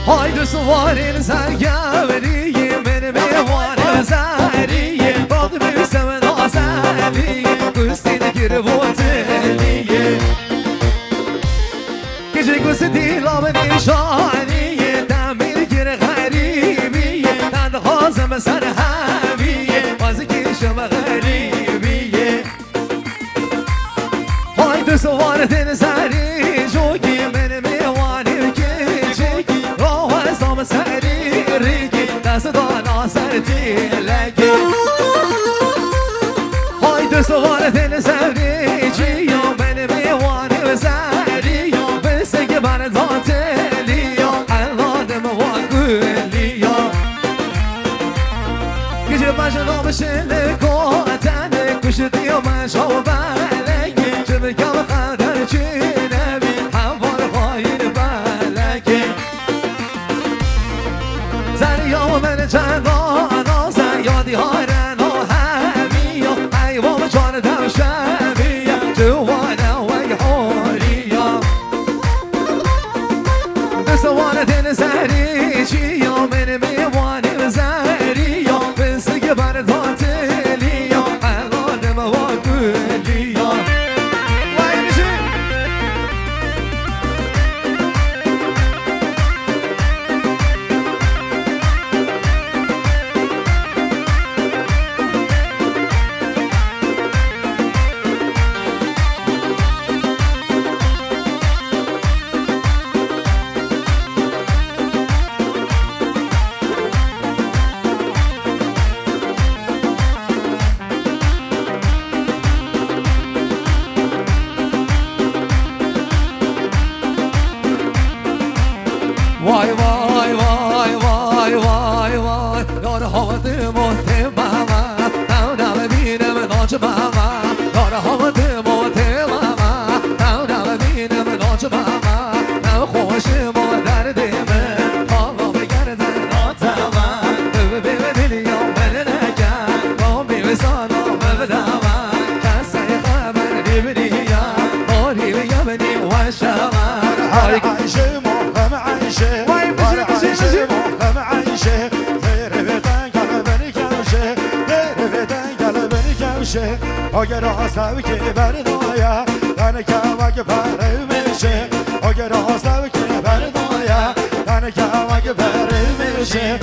Haydi suvarın sergaveriye benim evanım zariye Badı bir seven azaliye Kustini girip oteliye Gece kusti değil abini şaniye Demir gir garibiye Tad khazım serhaviye Bazı kişim garibiye Haydi suvarın zariye Jogi benim evanım geceki Roh سری ریگی دست دانا سر تیلگی های دو سوار دل سری جیا من میوانی و سریا بسه که بر داتلیا الادم و گلیا گجه مجنو بشن کاتنه کشتی و مشاو بلگی چه بگم قدر چی نبی حوار خواهین بلگی زریا من چندانا زیادی هارن و همیا ایوام چار دم شبیه جوانه و حوریا دستوان دل زری چیا من میوانی و زریا بسه که بر داتلیا الادم و گلیا وای وای وای وای وای وای یار حوض محتمم نو نبینم ناچ بامم یار حوض محتمم نو نبینم ناچ بامم نو خوش مادر دیمه آقا بگردن ناتمم ببینیم من نگم با بیوزانا مبدمم کسی خبر نبینیم آری بیمنی و شمم عایشه محکم عایشه عایشه محکم عایشه تیره بدن قلبنی کمشه تیره بدن قلبنی کمشه اگر آساب که بردایا دن کمک پره میشه اگر آساب که بردایا دن کمک پره میشه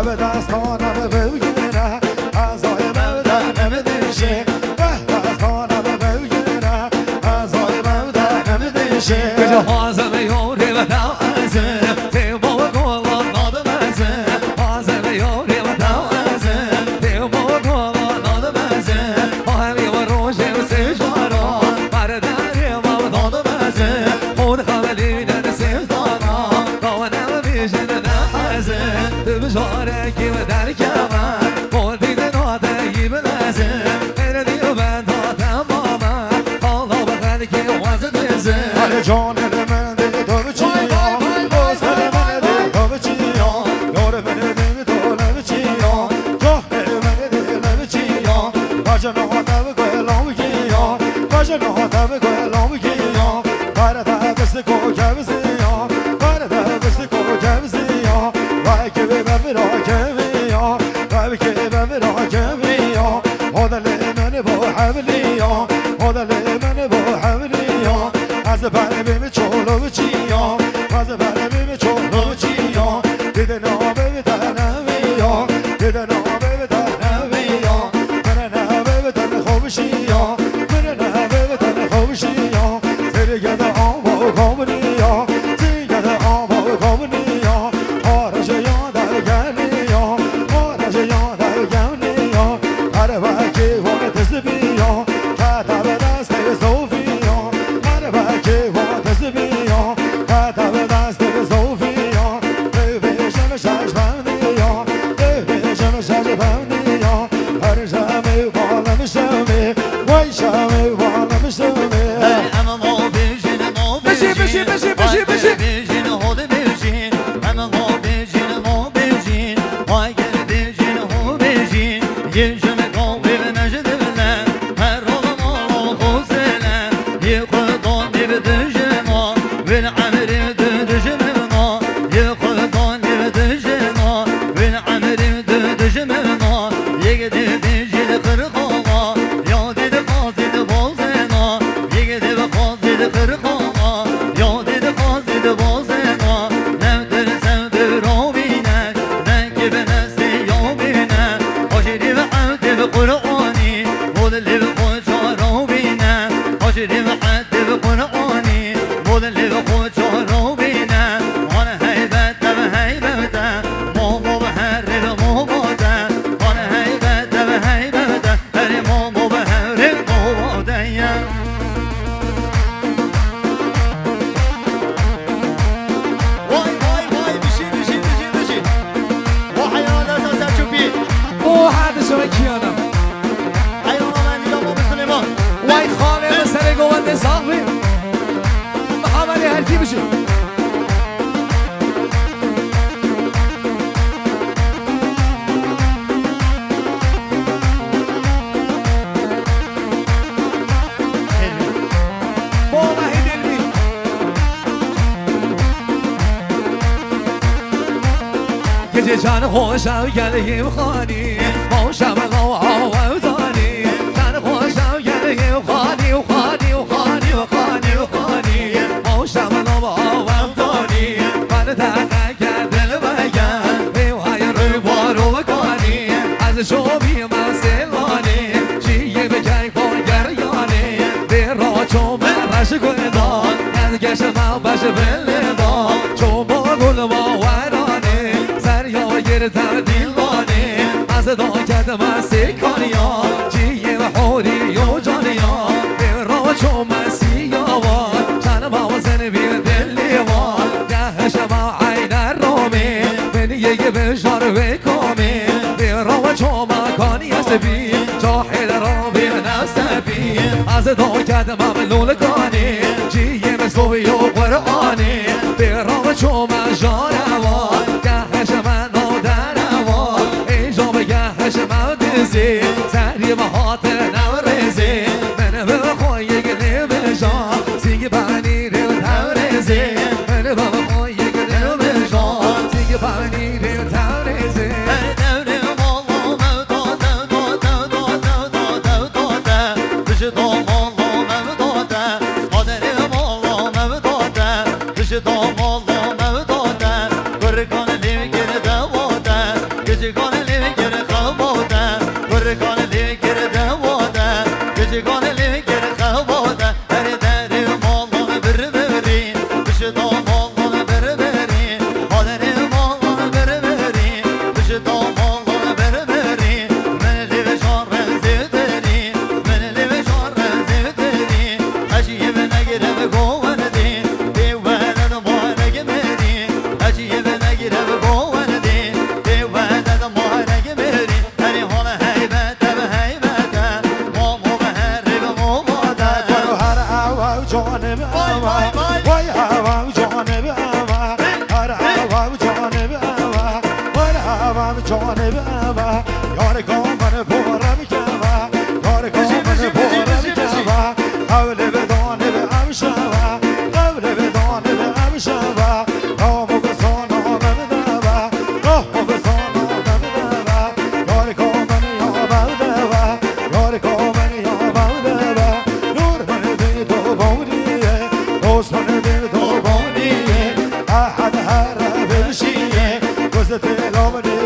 به دستانم بگیره ازای مودن نمیشه به دستانم بگیره ازای مودن نمیشه کجا حازم یوری و دوازم تیما و گلان نادمزم حازم یوری و دوازم تیما و گلان نادمزم همی و روشه و سجارا برداری ما و دادمزم خود خملیدن سفتانا دانم بیشن نحزم تو بشارکی و درکمم خودی دناتهی بلزم این دیو بند تمامم حالا بخد که وزد بزم جان من ده تو بچیا باز من ده تو بچیا یار من ده تو نبچیا جان من ده نبچیا باجنا هات بگلام کیا باجنا هات بگلام کیا بار ده بس کو کبزیا بار ده بس کو کبزیا وای که به برا کمیا وای که به برا کمیا هذا من بو حبلیا هذا من بو حبلیا از برمی چولو چیا از برمی چولو چیا دیده نامه بدنم یا دیده نامه بدنم یا من نامه بدن خوبشیا من نامه بدن خوبشیا زرگد آم و کامنیا زرگد آم و کامنیا آرش یادر گنیا آرش یادر گنیا هر وقتی وقت زبیا کتاب دست صوفیا هر وقتی وقت زبیا کتاب دست صوفیا بشم شش بندیا بشم شش بندیا هر شمی بالم شمی وای شمی بالم شمی اما ما بیشین بشی بیشین خود بیشین اما ما بیشین وای گر بیشین خود بیشین یه جمع قوی به مجد بلن هر روز ما خوزلن یه خودان بی به دجما ول عمری دجما یه خودان دل بازنا نمدر سمدر آبینه ننگی به نستی یابینه آشیری و عهد به قرآنی مدلی به خود چار آبینه آشیری و عهد به قرآنی مدلی به خود چار آبینه آن حیبت به حیبت ماما به هر رو ماماده آن حیبت به حیبت هر ماما به هر ماماده او حدشو کیانم وای خانه به سر گوانده ساقی محمدی هر کی بشی گجه جان خوشم گلیم خانی موشم غوا و زانی جان خوشم گلیم خانی و خانی و خانی و خانی و خانی موشم غوا و زانی من تنها دل بگم بیوهای روی بارو بکنی از شومی من سلوانی چیه بگی بانگریانی به را چون برش گلدان از گشم بش بلدان چون با گل با ورانی سریا گرتم دیلوانی از داکت من سیکانیا جیه و حوری و جانیا به را چون من سیاوان چند موزن بیر دلیوان گهش ما عین رومی بینی یک بشار بکامی به را چون من کانی سبی جاحل را بیر نفسبی از داکت مملول کانی جیه مسوی و قرآنی به را چون من جانوان گهش من نادروان اینجا به گهش من دیزی سری به خاطر نورزی من به خواه یک نمیشان سیگی پنیر و تورزی من به خواه یک نمیشان سیگی پنیر و تورزی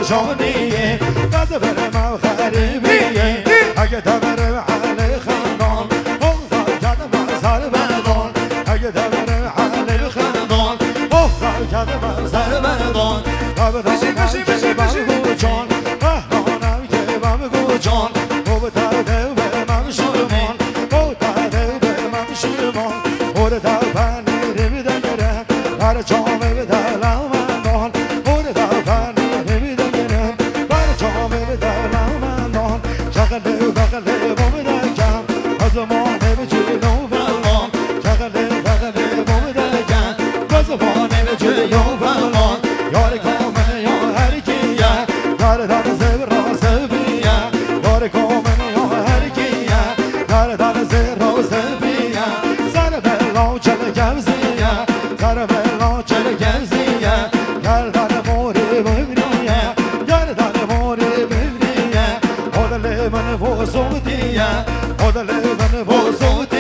جانیه قد برم خریبیه اگه دبرم حال خندان بغضا کدم سر بردان اگه دبرم حال خندان بغضا کدم سر بردان قبدانم که بگو جان قهرانم که بگو جان بودده به من شرمان بودده به من شرمان بودده پنیر بیدگره هر جامه بدلم مندان بودده پنیر بیدگره هر جامه بدلم مندان شغله بغله بودکم از مانه به جلو فرمان شغله بغله بودکم از مانه به جلو فرمان یار کامل یا هر کیه در در زبر سبیه یار کامل یا هر کیه در در زبر سبیه سر بلا چل گوزیه سر بلا چل گوزیه گردن موری ببریه گردن موری ببریه خودل من بزرگیه خودل من بزرگیه